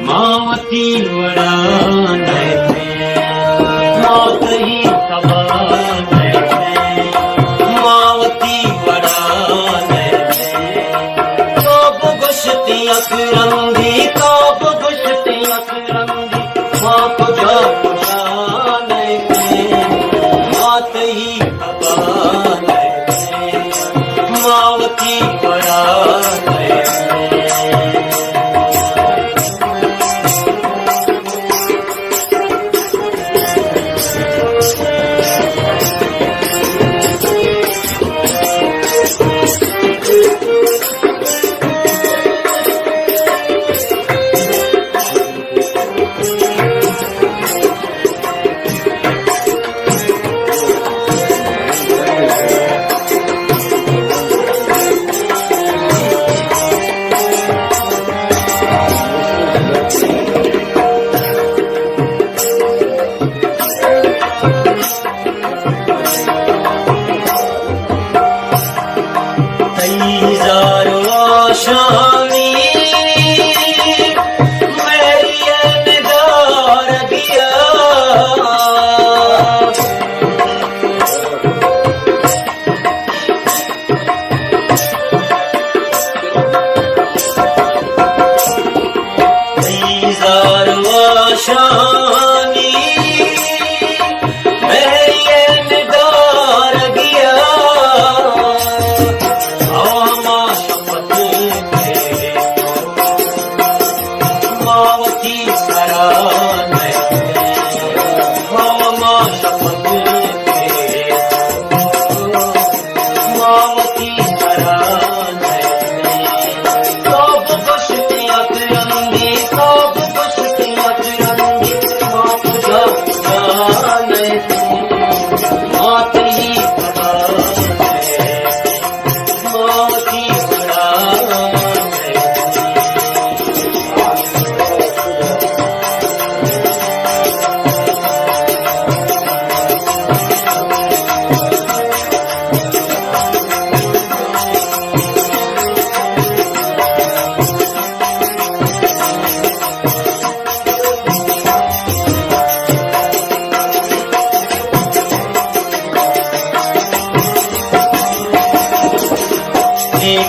मावती वड़ा मौत ही खबर मावती वड़ा कब गुशती अकरंगी कब गुशती अकरंगी माँ को जान मौत ही खबर मावती वड़ा शानी मैरियन दार दिया शानी मैरियन दार दिया मावती सरान मावती सरान कब बसती अकरंगी कब बसती अकरंगी माँ पूजा मात ही मावती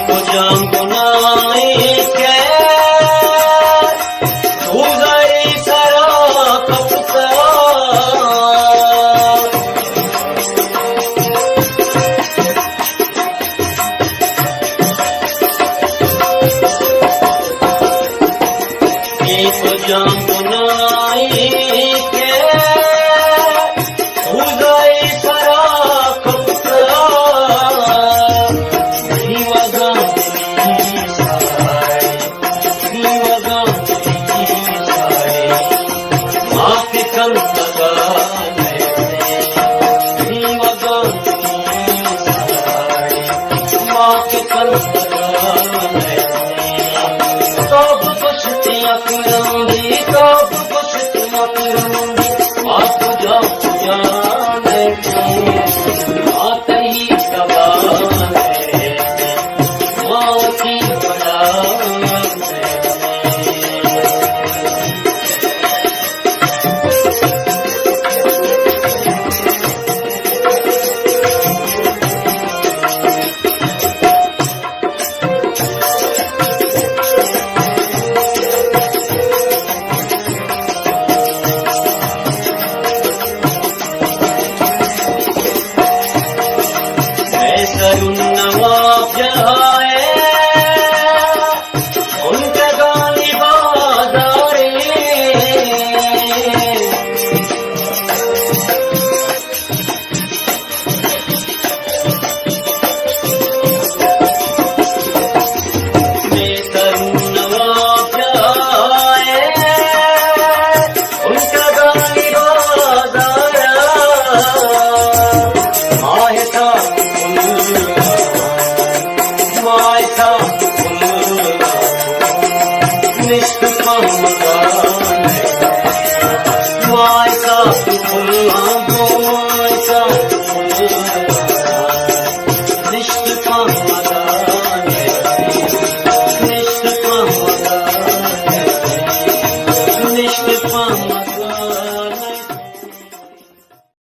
को जाम गुनाए के तू गई सरा कपता को जाम गुनाए के तू गई सरा कपता कब बसती अकरंगी कब बसती अकरंगी आप जाने बात ही सवाल मावती बड़ा नवाब जहाए उनके गानी बाजारे नवाब जहाए उनके गानी बाजारा माहिता मम